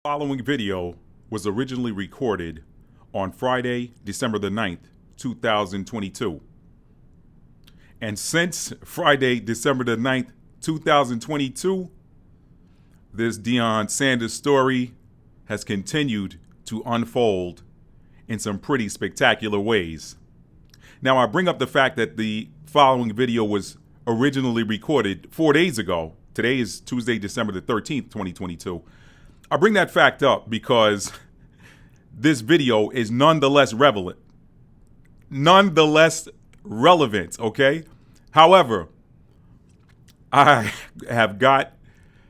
Following video was originally recorded on Friday, December the 9th, 2022. And since Friday, December the 9th, 2022, this Deion Sanders story has continued to unfold in some pretty spectacular ways. Now, I bring up the fact that the following video was originally recorded 4 days ago. Today is Tuesday, December the 13th, 2022. I bring that fact up because this video is nonetheless relevant. Okay? However, I have got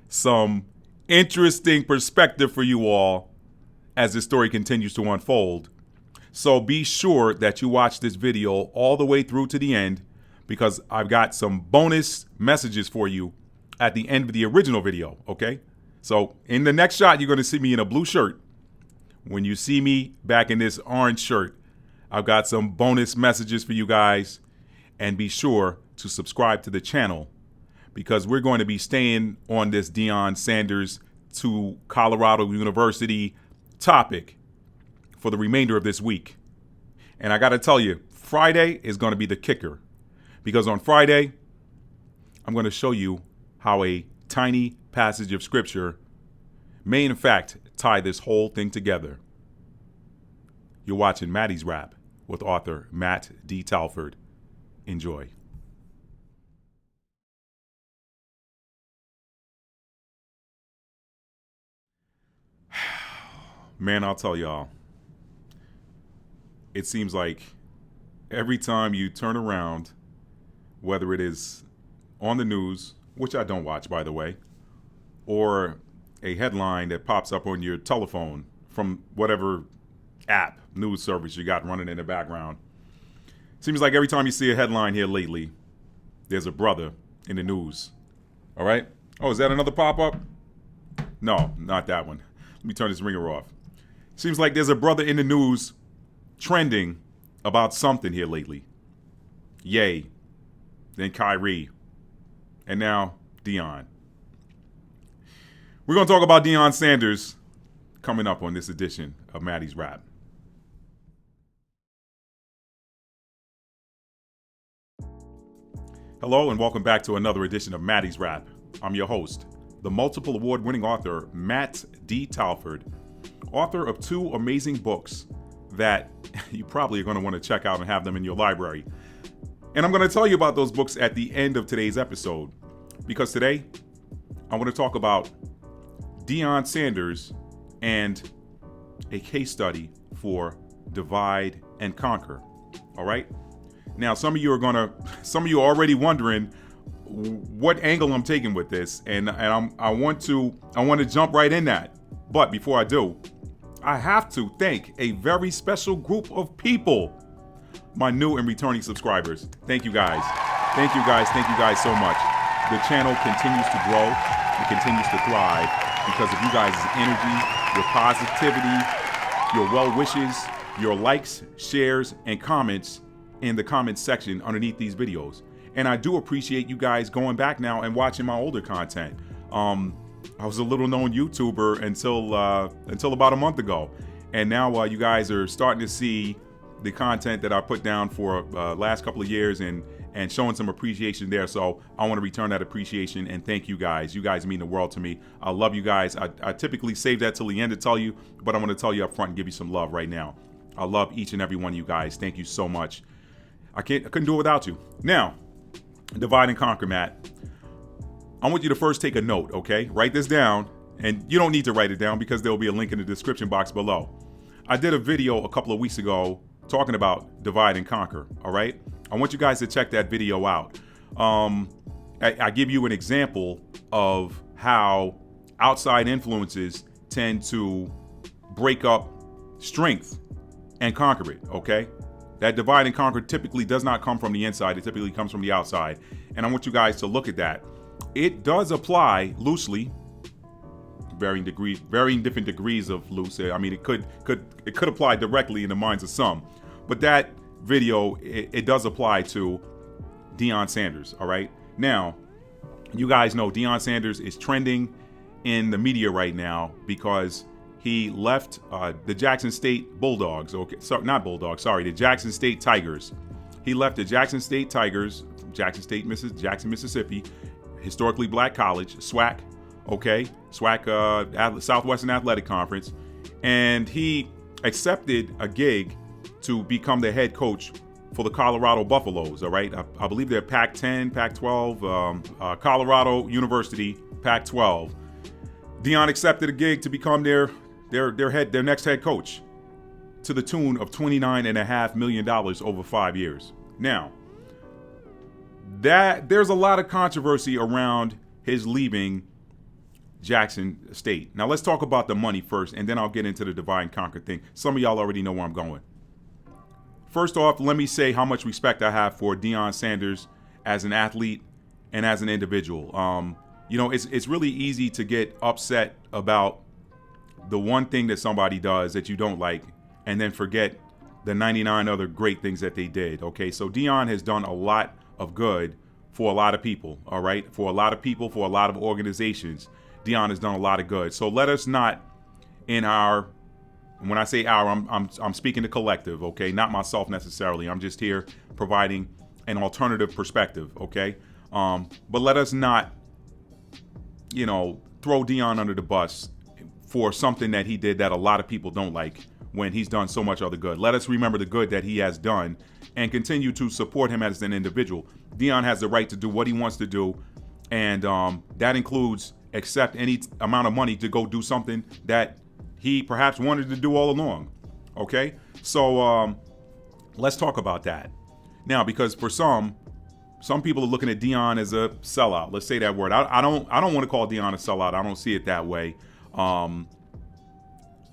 some interesting perspective for you all as this story continues to unfold. So be sure that you watch this video all the way through to the end, because I've got some bonus messages for you at the end of the original video, okay? So in the next shot, you're going to see me in a blue shirt. When you see me back in this orange shirt, I've got some bonus messages for you guys. And be sure to subscribe to the channel, because we're going to be staying on this Deion Sanders to Colorado University topic for the remainder of this week. And I got to tell you, Friday is going to be the kicker, because on Friday, I'm going to show you how a tiny passage of scripture may in fact tie this whole thing together. You're watching Maddie's Rap with author Matt D. Talford. Enjoy. Man, I'll tell y'all, it seems like every time you turn around, whether it is on the news, which I don't watch, by the way, or a headline that pops up on your telephone from whatever app, news service you got running in the background. Seems like every time you see a headline here lately, there's a brother in the news. All right? Oh, is that another pop-up? No, not that one. Let me turn this ringer off. Seems like there's a brother in the news trending about something here lately. Ye, then Kyrie, and now Deion. We're going to talk about Deion Sanders coming up on this edition of Maddie's Rap. Hello and welcome back to another edition of Maddie's Rap. I'm your host, the multiple award-winning author Matt D. Talford, author of 2 amazing books that you probably are going to want to check out and have them in your library. And I'm going to tell you about those books at the end of today's episode, because today I want to talk about Deion Sanders and a case study for divide and conquer. All right? Now, some of you are already wondering what angle I'm taking with this, and I want to jump right in that. But before I do, I have to thank a very special group of people, my new and returning subscribers. Thank you guys. Thank you guys so much. The channel continues to grow. It continues to thrive because of you guys' energy, your positivity, your well wishes, your likes, shares, and comments in the comments section underneath these videos. And I do appreciate you guys going back now and watching my older content. I was a little known YouTuber until about a month ago. And now you guys are starting to see the content that I put down for last couple of years and showing some appreciation there. So I want to return that appreciation and thank you guys. You guys mean the world to me. I love you guys. I typically save that till the end to tell you, but I want to tell you up front and give you some love right now. I love each and every one of you guys. Thank you so much. I couldn't do it without you. Now, divide and conquer, Matt. I want you to first take a note, okay? Write this down, and you don't need to write it down because there will be a link in the description box below. I did a video a couple of weeks ago talking about divide and conquer, all right? I want you guys to check that video out. I give you an example of how outside influences tend to break up strength and conquer it, okay? That divide and conquer typically does not come from the inside. It typically comes from the outside. And I want you guys to look at that. It does apply loosely, varying different degrees of loose. I mean, it could apply directly in the minds of some. But that video, it does apply to Deion Sanders, all right? Now, you guys know Deion Sanders is trending in the media right now because he left the Jackson State Bulldogs. Okay, sorry, not Bulldogs. Sorry, the Jackson State Tigers. He left the Jackson State Tigers, Jackson, Mississippi, historically black college, SWAC. Okay, SWAC, Southwestern Athletic Conference, and he accepted a gig to become the head coach for the Colorado Buffaloes. All right, I believe they're Pac-10, Pac-12, Colorado University, Pac-12. Deion accepted a gig to become their next head coach, to the tune of $29.5 million over 5 years. Now, there's a lot of controversy around his leaving Jackson State. Now let's talk about the money first, and then I'll get into the divide and conquer thing. Some of y'all already know where I'm going. First off, let me say how much respect I have for Deion Sanders as an athlete and as an individual. It's really easy to get upset about the one thing that somebody does that you don't like and then forget the 99 other great things that they did. Okay, so Deion has done a lot of good for a lot of people, all right? For a lot of people, for a lot of organizations, Deion has done a lot of good. So let us not, when I say our, I'm speaking to collective, okay? Not myself necessarily. I'm just here providing an alternative perspective, okay? But let us not, throw Deion under the bus for something that he did that a lot of people don't like when he's done so much other good. Let us remember the good that he has done and continue to support him as an individual. Deion has the right to do what he wants to do, and that includes accept any amount of money to go do something that he perhaps wanted to do all along. Okay, so let's talk about that now, because for some people are looking at Deion as a sellout. Let's say that word. I don't want to call Deion a sellout. I don't see it that way.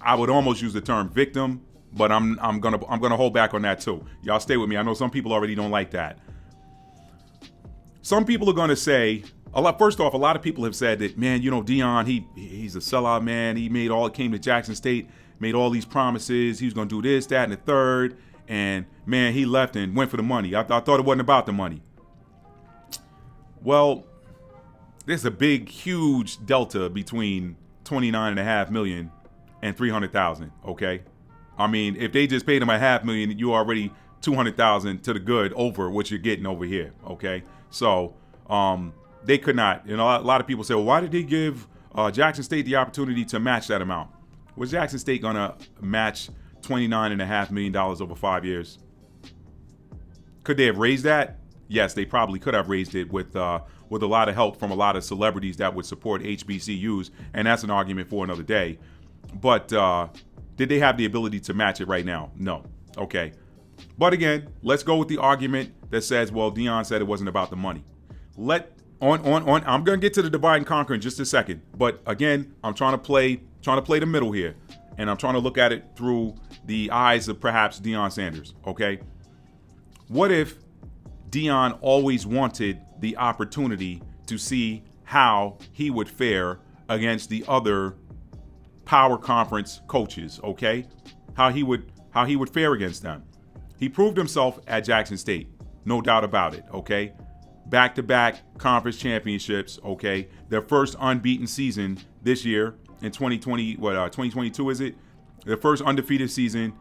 I would almost use the term victim, but I'm gonna hold back on that too. Y'all stay with me. I know some people already don't like that. Some people are gonna say first off, a lot of people have said that, man, Deion, he's a sellout, man. He came to Jackson State, made all these promises. He was gonna do this, that, and the third, and man, he left and went for the money. I thought it wasn't about the money. Well, there's a big, huge delta between $29.5 million and $300,000. Okay, I mean, if they just paid him $500,000, you already $200,000 to the good over what you're getting over here. Okay, so they could not. A lot of people say, well, why did they give Jackson State the opportunity to match that amount? Was Jackson State gonna match $29.5 million over 5 years? Could they have raised that? Yes, they probably could have raised it with a lot of help from a lot of celebrities that would support HBCUs, and that's an argument for another day. But did they have the ability to match it right now? No. Okay. But again, let's go with the argument that says, well, Deion said it wasn't about the money. I'm gonna get to the divide and conquer in just a second. But again, I'm trying to play the middle here, and I'm trying to look at it through the eyes of perhaps Deion Sanders. Okay. What if Deion always wanted the opportunity to see how he would fare against the other power conference coaches, okay? How he would fare against them. He proved himself at Jackson State, no doubt about it, okay? Back-to-back conference championships, okay? Their first unbeaten season this year in 2022 is it? Their first undefeated season.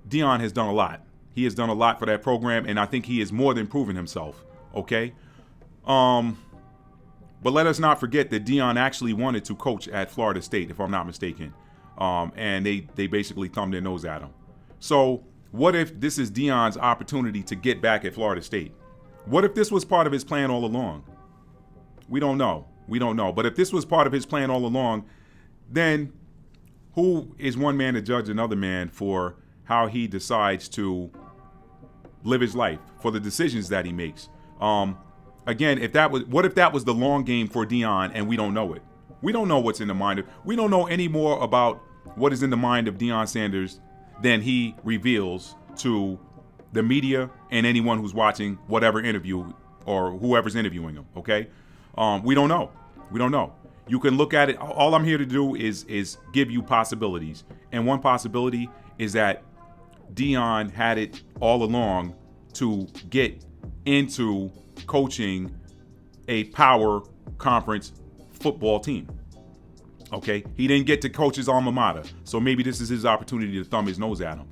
Deion has done a lot. He has done a lot for that program, and I think he has more than proven himself, okay? But let us not forget that Deion actually wanted to coach at Florida State, if I'm not mistaken. And they basically thumbed their nose at him. So what if this is Deion's opportunity to get back at Florida State? What if this was part of his plan all along? We don't know. But if this was part of his plan all along, then who is one man to judge another man for how he decides to live his life, for the decisions that he makes? Again, what if that was the long game for Deion and we don't know it? We don't know what's in the mind we don't know any more about what is in the mind of Deion Sanders than he reveals to the media and anyone who's watching whatever interview or whoever's interviewing him, okay? We don't know. You can look at it. All I'm here to do is give you possibilities. And one possibility is that Deion had it all along to get into coaching a power conference football team. Okay, he didn't get to coach his alma mater, so maybe this is his opportunity to thumb his nose at him.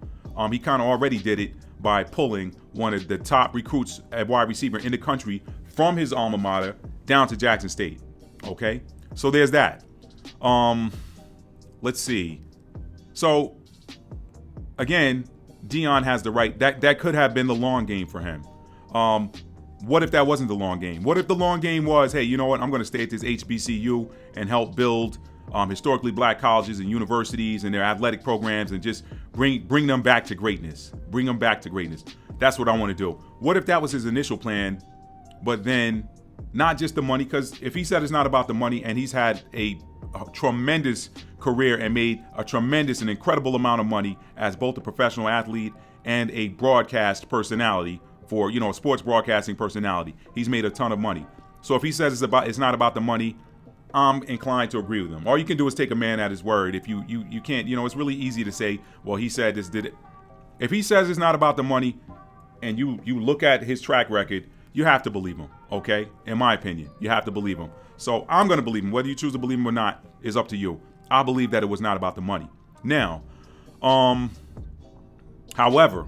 He kind of already did it by pulling one of the top recruits at wide receiver in the country from his alma mater down to Jackson State. Okay, so there's that. Let's see. So again, Deion has the right. That could have been the long game for him. What if that wasn't the long game? What if the long game was, hey, you know what? I'm going to stay at this HBCU and help build historically black colleges and universities and their athletic programs and just bring them back to greatness. Bring them back to greatness. That's what I want to do. What if that was his initial plan, but then not just the money? Because if he said it's not about the money and he's had a tremendous career and made a tremendous and incredible amount of money as both a professional athlete and a broadcast personality for, a sports broadcasting personality. He's made a ton of money. So if he says it's not about the money, I'm inclined to agree with him. All you can do is take a man at his word. If you can't, it's really easy to say, well, he said this, did it. If he says it's not about the money and you look at his track record, you have to believe him, okay? In my opinion, you have to believe him. So I'm going to believe him. Whether you choose to believe him or not is up to you. I believe that it was not about the money. Now, however,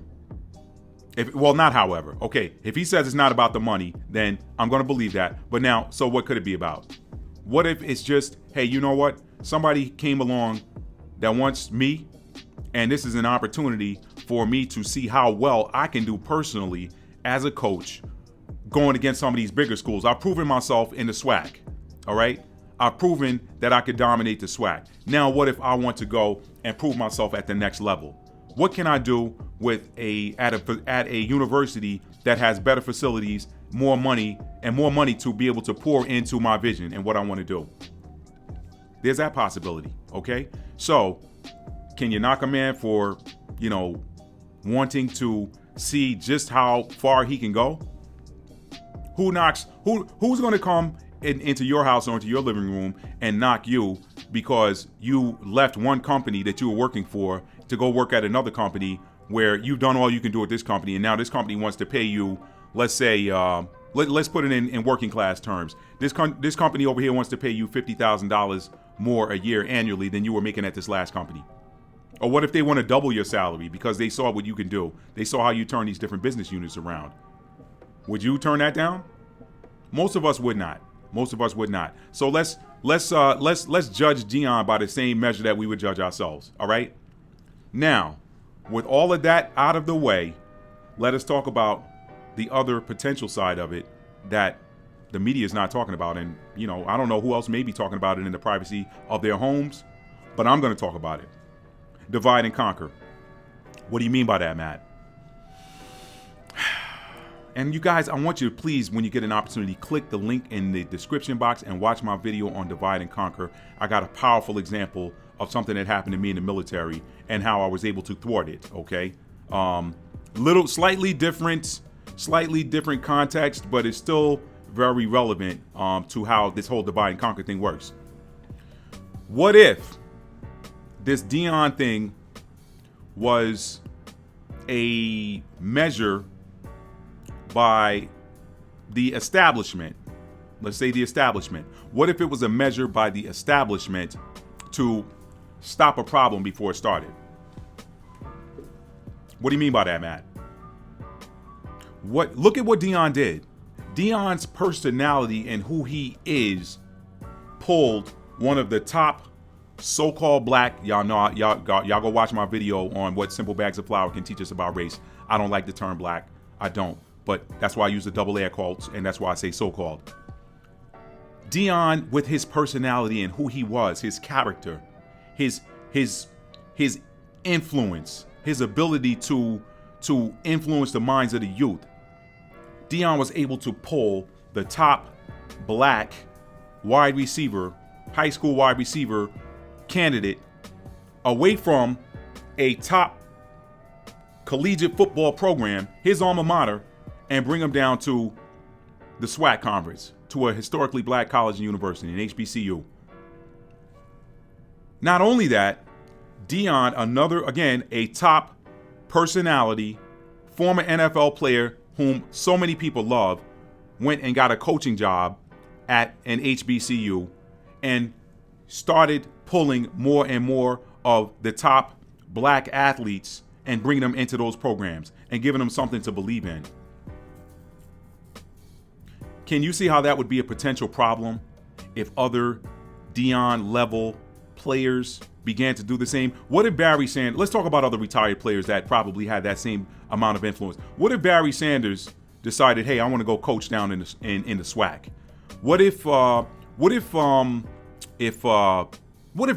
if he says it's not about the money, then I'm going to believe that. But now, so what could it be about? What if it's just, hey, you know what? Somebody came along that wants me, and this is an opportunity for me to see how well I can do personally as a coach going against some of these bigger schools. I've proven myself in the SWAC, all right? I've proven that I could dominate the SWAC. Now, what if I want to go and prove myself at the next level? What can I do with at a university that has better facilities, more money to be able to pour into my vision and what I want to do? There's that possibility, okay? So, can you knock a man for, wanting to see just how far he can go? Who's going to come into your house or into your living room and knock you because you left one company that you were working for to go work at another company where you've done all you can do at this company, and now this company wants to pay you, let's say, let's put it in working class terms. This company over here wants to pay you $50,000 more a year annually than you were making at this last company. Or what if they want to double your salary because they saw what you can do? They saw how you turn these different business units around. Would you turn that down? Most of us would not. So let's judge Deion by the same measure that we would judge ourselves. All right. Now, with all of that out of the way, let us talk about the other potential side of it that the media is not talking about. And, I don't know who else may be talking about it in the privacy of their homes, but I'm going to talk about it. Divide and conquer. What do you mean by that, Matt? And you guys, I want you to please, when you get an opportunity, click the link in the description box and watch my video on divide and conquer. I got a powerful example of something that happened to me in the military and how I was able to thwart it, okay? Slightly different context, but it's still very relevant to how this whole divide and conquer thing works. What if this Deion thing was a measure by the establishment? Let's say the establishment. What if it was a measure by the establishment to stop a problem before it started? What do you mean by that, Matt? Look at what Deion did. Deion's personality and who he is pulled one of the top so-called black, y'all go watch my video on what simple bags of flour can teach us about race. I don't like the term black. I don't. But that's why I use the double air quotes, and that's why I say so-called. Deion, with his personality and who he was, his character, his influence, his ability to influence the minds of the youth, Deion was able to pull the top black wide receiver, high school wide receiver candidate away from a top collegiate football program, his alma mater, and bring him down to the SWAC conference, to a historically black college and university, an HBCU. Not only that, Deion, a top personality, former NFL player whom so many people love, went and got a coaching job at an HBCU and started pulling more and more of the top black athletes and bringing them into those programs and giving them something to believe in. Can you see how that would be a potential problem if other Deion level players began to do the same? What if Barry Sanders, let's talk about other retired players that probably had that same amount of influence. What if Barry Sanders decided, hey, I want to go coach down in the SWAC? What if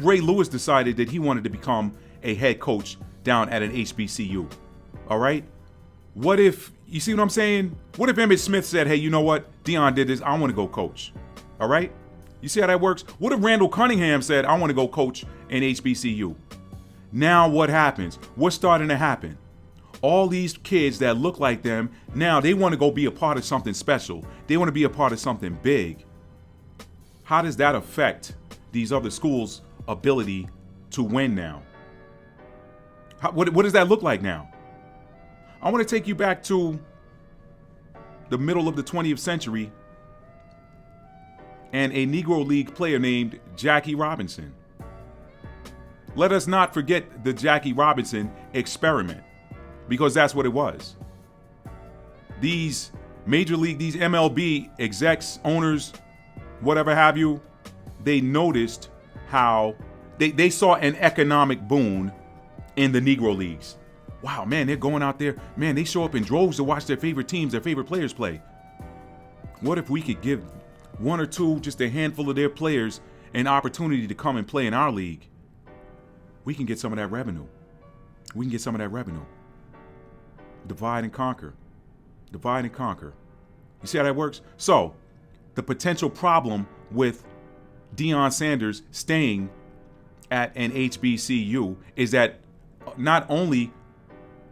Ray Lewis decided that he wanted to become a head coach down at an HBCU? All right. What if, you see what I'm saying? What if Emmitt Smith said, hey, you know what? Deion did this. I want to go coach. All right. You see how that works? What if Randall Cunningham said, I want to go coach in HBCU? Now what happens? What's starting to happen? All these kids that look like them, now they want to go be a part of something special. They want to be a part of something big. How does that affect these other schools' ability to win now? What does that look like now? I want to take you back to the middle of the 20th century and a Negro League player named Jackie Robinson. Let us not forget the Jackie Robinson experiment, because that's what it was. These Major League, these MLB execs, owners, whatever have you, they noticed how they saw an economic boon in the Negro Leagues. Wow, man, they're going out there. Man, they show up in droves to watch their favorite teams, their favorite players play. What if we could give one or two, just a handful of their players, an opportunity to come and play in our league? We can get some of that revenue. We can get some of that revenue. Divide and conquer. Divide and conquer. You see how that works? So, the potential problem with Deion Sanders staying at an HBCU is that not only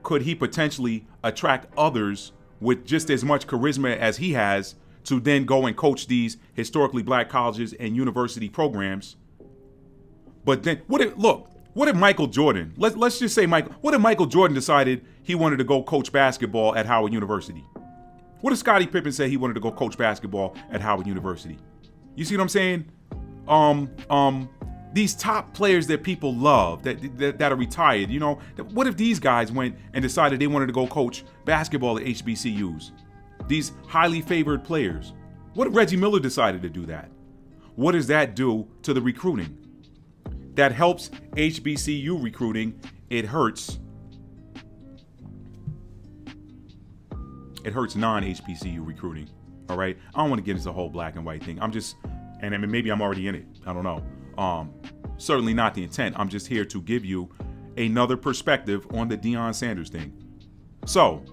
could he potentially attract others with just as much charisma as he has to then go and coach these historically black colleges and university programs, but then what if Michael Jordan, let's just say what if Michael Jordan decided he wanted to go coach basketball at Howard University? What if Scottie Pippen said he wanted to go coach basketball at Howard University? You see what I'm saying? These top players that people love, that are retired, you know, what if these guys went and decided they wanted to go coach basketball at HBCUs? These highly favored players. What if Reggie Miller decided to do that? What does that do to the recruiting? That helps HBCU recruiting. It hurts non-HBCU recruiting. All right. I don't want to get into the whole black and white thing. And I mean, maybe I'm already in it. I don't know. Certainly not the intent. I'm just here to give you another perspective on the Deion Sanders thing. So,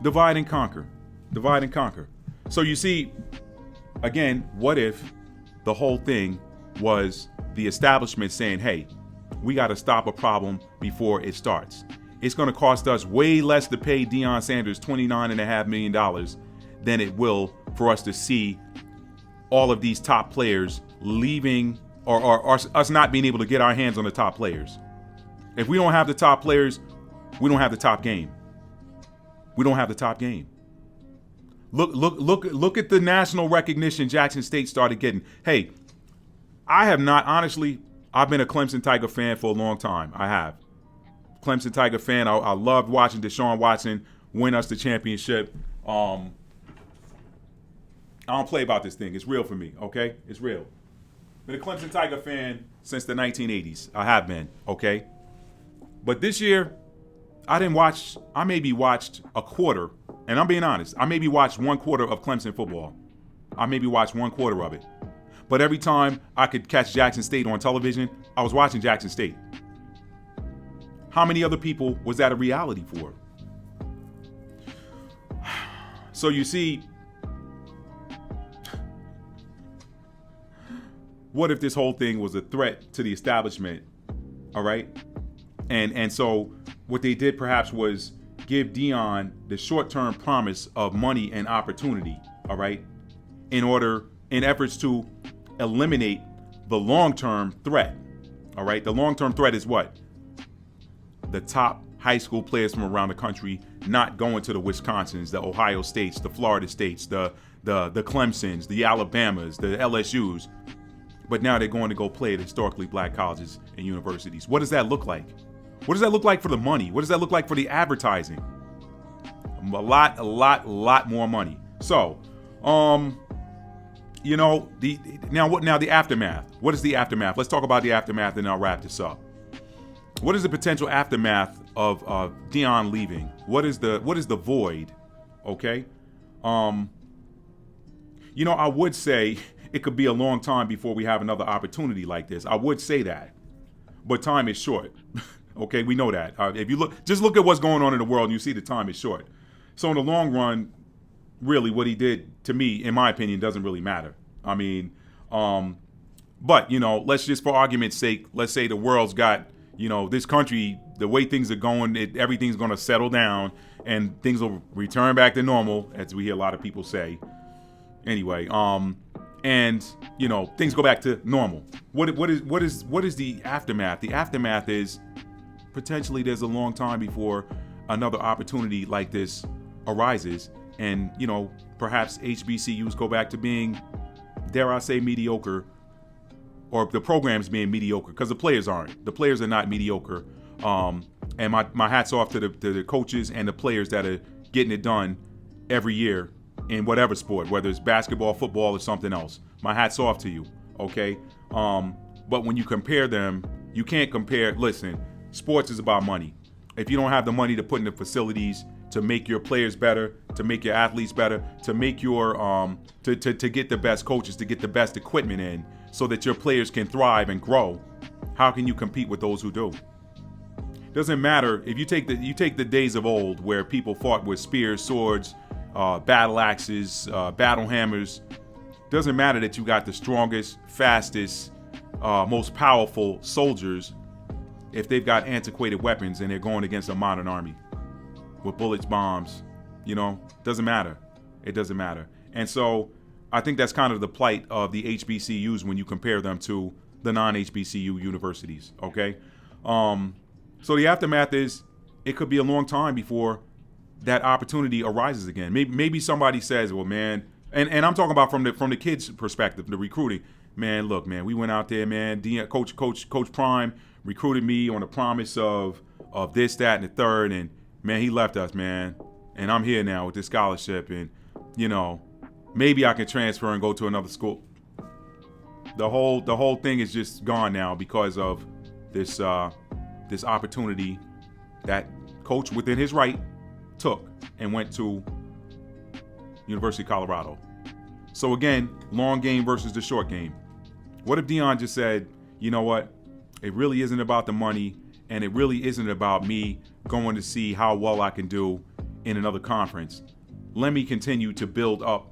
divide and conquer. Divide and conquer. So you see, again, what if the whole thing was the establishment saying, hey, we got to stop a problem before it starts. It's going to cost us way less to pay Deion Sanders $29.5 million than it will for us to see all of these top players leaving or us not being able to get our hands on the top players. If we don't have the top players, we don't have the top game. We don't have the top game. Look at the national recognition Jackson State started getting. Hey, I've been a Clemson Tiger fan for a long time. I have. Clemson Tiger fan. I loved watching Deshaun Watson win us the championship. I don't play about this thing. It's real for me, okay? It's real. Been a Clemson Tiger fan since the 1980s. I have been, okay? But this year, I maybe watched a quarter, and I'm being honest, I maybe watched 1/4 of Clemson football. I maybe watched 1/4 of it. But every time I could catch Jackson State on television, I was watching Jackson State. How many other people was that a reality for? So you see, what if this whole thing was a threat to the establishment, all right? And so what they did perhaps was give Deion the short-term promise of money and opportunity, all right, in efforts to eliminate the long-term threat, all right? The long-term threat is what? The top high school players from around the country not going to the Wisconsins, the Ohio States, the Florida States, the Clemsons, the Alabamas, the LSUs, but now they're going to go play at historically black colleges and universities. What does that look like? What does that look like for the money? What does that look like for the advertising? A lot more money. So, the aftermath. What is the aftermath? Let's talk about the aftermath and I'll wrap this up. What is the potential aftermath of Deion leaving? What is the void? Okay. I would say it could be a long time before we have another opportunity like this. I would say that, but time is short. Okay, we know that. If you look at what's going on in the world, and you see the time is short. So in the long run, really, what he did to me, in my opinion, doesn't really matter. I mean, but let's just, for argument's sake, let's say the world's got, this country, the way things are going, everything's going to settle down and things will return back to normal, as we hear a lot of people say. Anyway, and things go back to normal. What is the aftermath? The aftermath is potentially there's a long time before another opportunity like this arises, and perhaps HBCUs go back to being, dare I say, mediocre, or the programs being mediocre, because the players aren't. The players are not mediocre. And my hat's off to the coaches and the players that are getting it done every year in whatever sport, whether it's basketball, football, or something else. My hat's off to you, okay? But when you compare them, you can't compare. Listen, sports is about money. If you don't have the money to put in the facilities to make your players better, to make your athletes better, to make your to get the best coaches, to get the best equipment in, so that your players can thrive and grow, how can you compete with those who do? Doesn't matter if you take the days of old where people fought with spears, swords, battle axes, battle hammers. Doesn't matter that you got the strongest, fastest, most powerful soldiers if they've got antiquated weapons and they're going against a modern army with bullets, bombs. Doesn't matter. It doesn't matter. And so I think that's kind of the plight of the HBCUs when you compare them to the non-HBCU universities. Okay. So the aftermath is it could be a long time before that opportunity arises again. Maybe somebody says, well, man, and I'm talking about from the kids' perspective, the recruiting. Man, look, man, we went out there, man. Coach Prime recruited me on the promise of this, that, and the third, and man, he left us, man. And I'm here now with this scholarship, and maybe I can transfer and go to another school. The whole thing is just gone now because of this opportunity that coach, within his right, took and went to University of Colorado. So again, long game versus the short game. What if Deion just said, you know what? It really isn't about the money, and it really isn't about me going to see how well I can do in another conference. Let me continue to build up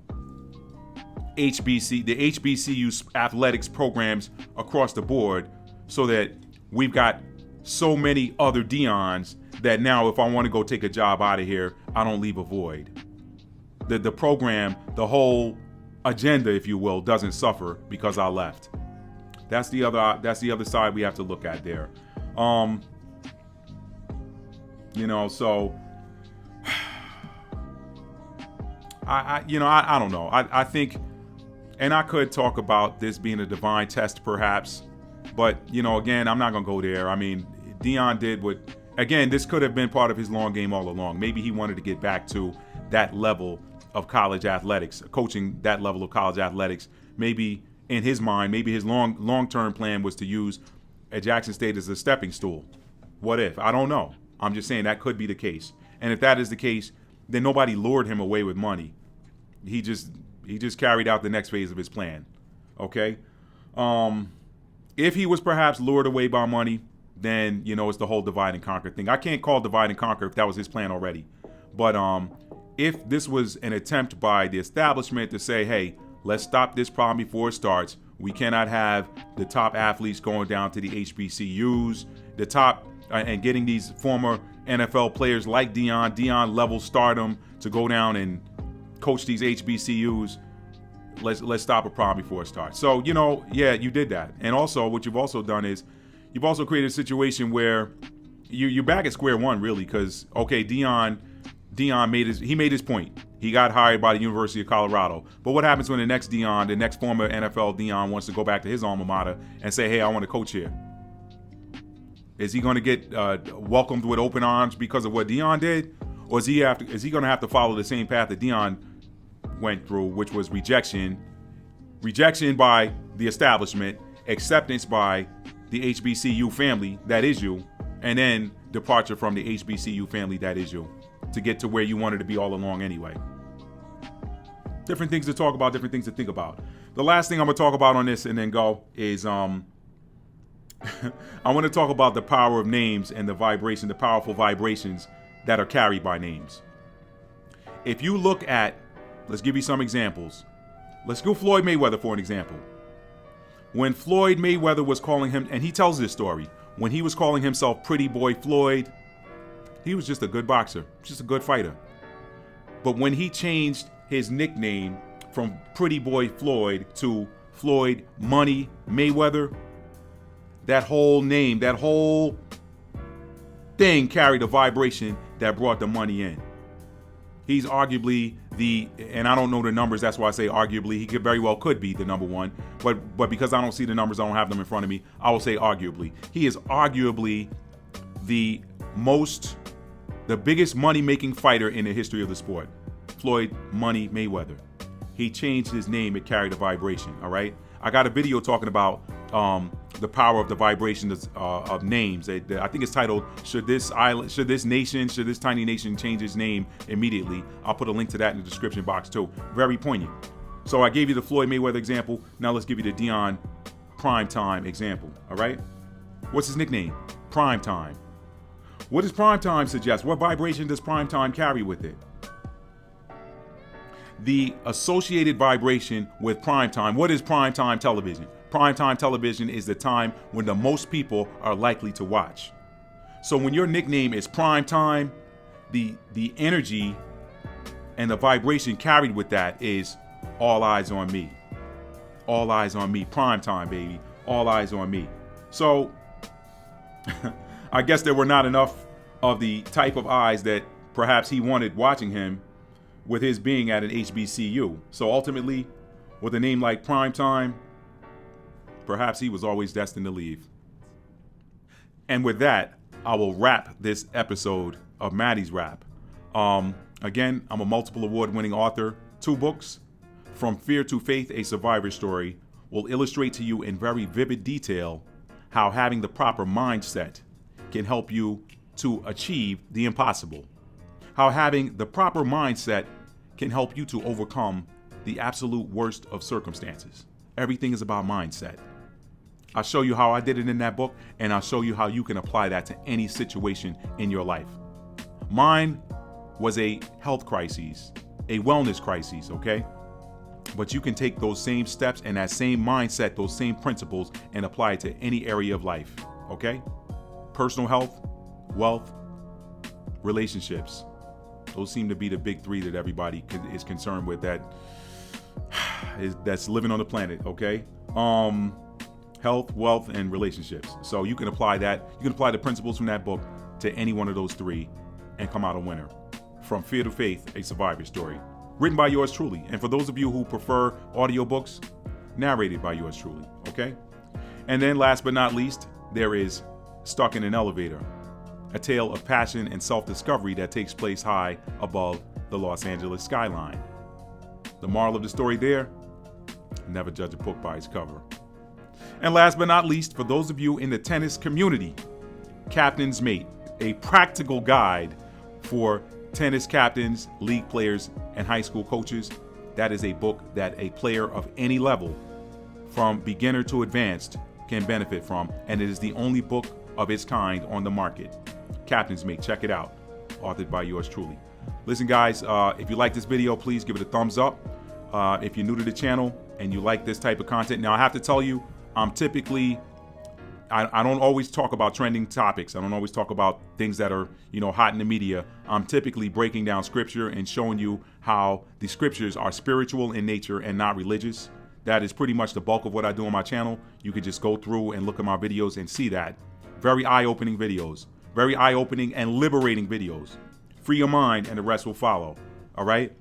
the HBCU athletics programs across the board, so that we've got so many other Deions that now if I want to go take a job out of here, I don't leave a void. The program, the whole agenda, if you will, doesn't suffer because I left. That's the other side we have to look at there. So I don't know. I think, and I could talk about this being a divine test perhaps, but again, I'm not gonna go there. I mean, Deion did what, again, this could have been part of his long game all along. Maybe he wanted to get back to that level of college athletics, coaching that level of college athletics. Maybe in his mind, maybe his long-term plan was to use Jackson State as a stepping stool. What if? I don't know. I'm just saying that could be the case. And if that is the case, then nobody lured him away with money. He just carried out the next phase of his plan. Okay? If he was perhaps lured away by money, then, it's the whole divide and conquer thing. I can't call divide and conquer if that was his plan already. But if this was an attempt by the establishment to say, hey, let's stop this problem before it starts. We cannot have the top athletes going down to the HBCUs, the top, and getting these former NFL players like Deion level stardom to go down and coach these HBCUs. Let's stop a problem before it starts. So, you did that. And also, what you've also done is you've also created a situation where you're back at square one, really, because, okay, Deion made his point. He got hired by the University of Colorado. But what happens when the next Deion, the next former NFL Deion, wants to go back to his alma mater and say, hey, I want to coach here? Is he going to get welcomed with open arms because of what Deion did? Or is he going to have to follow the same path that Deion went through, which was rejection by the establishment, acceptance by the HBCU family, that is you, and then departure from the HBCU family, that is you, to get to where you wanted to be all along anyway. Different things to talk about, different things to think about. The last thing I'm going to talk about on this and then go is I want to talk about the power of names and the powerful vibrations that are carried by names. If you look at, let's give you some examples. Let's go Floyd Mayweather for an example. When Floyd Mayweather was calling him, and he tells this story, when he was calling himself Pretty Boy Floyd, he was just a good boxer, just a good fighter. But when he changed his nickname from Pretty Boy Floyd to Floyd Money Mayweather, that whole name, that whole thing carried a vibration that brought the money in. He's arguably and I don't know the numbers, that's why I say arguably, he very well could be the number one, but because I don't see the numbers, I don't have them in front of me, I will say arguably. He is arguably the biggest money-making fighter in the history of the sport. Floyd Money Mayweather. He changed his name, it carried a vibration, all right? I got a video talking about the power of the vibrations of names. I think it's titled, Should this tiny nation change its name immediately? I'll put a link to that in the description box too. Very poignant. So I gave you the Floyd Mayweather example. Now let's give you the Deion Primetime example, all right? What's his nickname? Primetime. What does Primetime suggest? What vibration does Primetime carry with it? The associated vibration with primetime. What is primetime television? Primetime television is the time when the most people are likely to watch. So when your nickname is primetime, the energy and the vibration carried with that is all eyes on me. All eyes on me. Primetime, baby. All eyes on me. So I guess there were not enough of the type of eyes that perhaps he wanted watching him with his being at an HBCU. So ultimately, with a name like Primetime, perhaps he was always destined to leave. And with that, I will wrap this episode of Maddie's Rap. Again, I'm a multiple award-winning author. 2 books, From Fear to Faith, A Survivor Story, will illustrate to you in very vivid detail how having the proper mindset can help you to achieve the impossible. How having the proper mindset can help you to overcome the absolute worst of circumstances. Everything is about mindset. I'll show you how I did it in that book, and I'll show you how you can apply that to any situation in your life. Mine was a health crisis, a wellness crisis, okay? But you can take those same steps and that same mindset, those same principles, and apply it to any area of life, okay? Personal health, wealth, relationships. Those seem to be the big 3 that everybody is concerned with that's living on the planet, okay? Health, wealth, and relationships. So you can apply that. You can apply the principles from that book to any one of those 3 and come out a winner. From Fear to Faith, A Survivor Story. Written by yours truly. And for those of you who prefer audiobooks, narrated by yours truly, okay? And then last but not least, there is Stuck in an Elevator. A tale of passion and self-discovery that takes place high above the Los Angeles skyline. The moral of the story there, never judge a book by its cover. And last but not least, for those of you in the tennis community, Captain's Mate, a practical guide for tennis captains, league players, and high school coaches. That is a book that a player of any level, from beginner to advanced, can benefit from, and it is the only book of its kind on the market. Captain's Mate, check it out. Authored by yours truly. Listen, guys, if you like this video, please give it a thumbs up. If you're new to the channel and you like this type of content, now I have to tell you, I'm typically, I don't always talk about trending topics. I don't always talk about things that are, hot in the media. I'm typically breaking down scripture and showing you how the scriptures are spiritual in nature and not religious. That is pretty much the bulk of what I do on my channel. You could just go through and look at my videos and see that. Very eye-opening videos. Very eye-opening and liberating videos. Free your mind and the rest will follow. All right?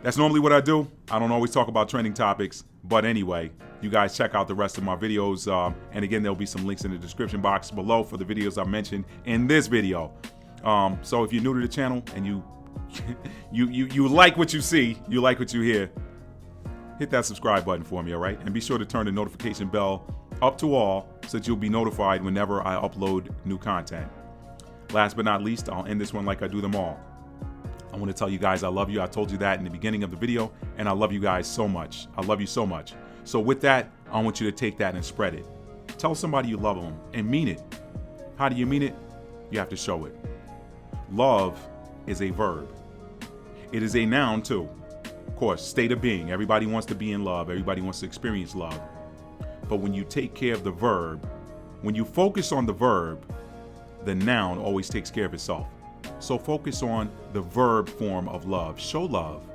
That's normally what I do. I don't always talk about trending topics, but anyway, you guys check out the rest of my videos. And again, there'll be some links in the description box below for the videos I mentioned in this video. So if you're new to the channel and you like what you see, you like what you hear, hit that subscribe button for me, all right? And be sure to turn the notification bell up to all so that you'll be notified whenever I upload new content. Last but not least, I'll end this one like I do them all. I want to tell you guys I love you. I told you that in the beginning of the video, and I love you guys so much. I love you so much. So with that, I want you to take that and spread it. Tell somebody you love them and mean it. How do you mean it? You have to show it. Love is a verb. It is a noun too. Of course, state of being. Everybody wants to be in love. Everybody wants to experience love. But when you take care of the verb, when you focus on the verb, the noun always takes care of itself. So focus on the verb form of love. Show love.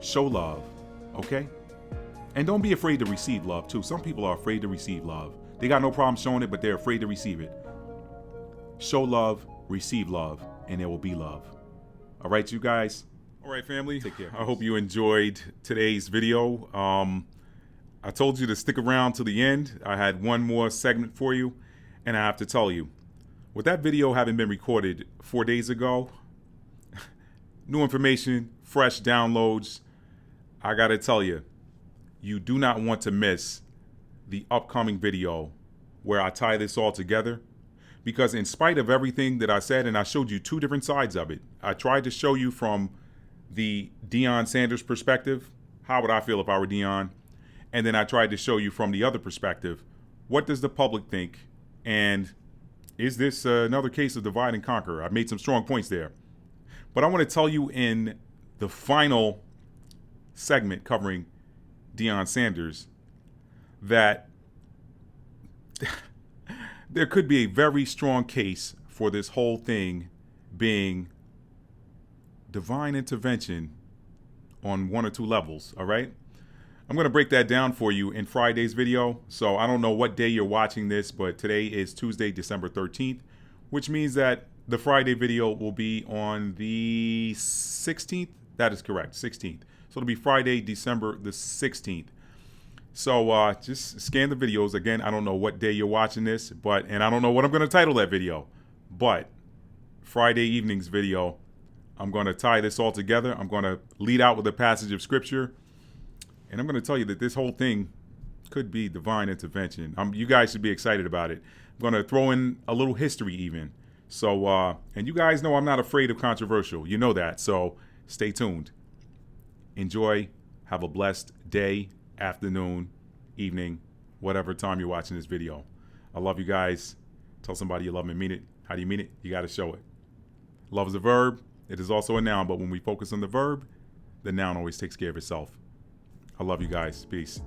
Show love. Okay? And don't be afraid to receive love too. Some people are afraid to receive love. They got no problem showing it, but they're afraid to receive it. Show love, receive love, and there will be love. All right, you guys? All right, family. Take care. I hope you enjoyed today's video. I told you to stick around to the end. I had one more segment for you, and I have to tell you, with that video having been recorded 4 days ago, new information, fresh downloads, I gotta tell you, you do not want to miss the upcoming video where I tie this all together. Because in spite of everything that I said, and I showed you two different sides of it, I tried to show you from the Deion Sanders perspective, how would I feel if I were Deion? And then I tried to show you from the other perspective, what does the public think? And is this another case of divide and conquer? I made some strong points there. But I want to tell you in the final segment covering Deion Sanders that there could be a very strong case for this whole thing being divine intervention on one or two levels, all right? I'm going to break that down for you in Friday's video. So I don't know what day you're watching this, but today is Tuesday, December 13th, which means that the Friday video will be on the 16th. That is correct, 16th. So it'll be Friday, December the 16th. So just scan the videos. Again, I don't know what day you're watching this, and I don't know what I'm going to title that video. But Friday evening's video, I'm going to tie this all together. I'm going to lead out with a passage of scripture. And I'm going to tell you that this whole thing could be divine intervention. You guys should be excited about it. I'm going to throw in a little history even. So, and you guys know I'm not afraid of controversial. You know that. So stay tuned. Enjoy. Have a blessed day, afternoon, evening, whatever time you're watching this video. I love you guys. Tell somebody you love them and mean it. How do you mean it? You got to show it. Love is a verb. It is also a noun. But when we focus on the verb, the noun always takes care of itself. I love you guys. Peace.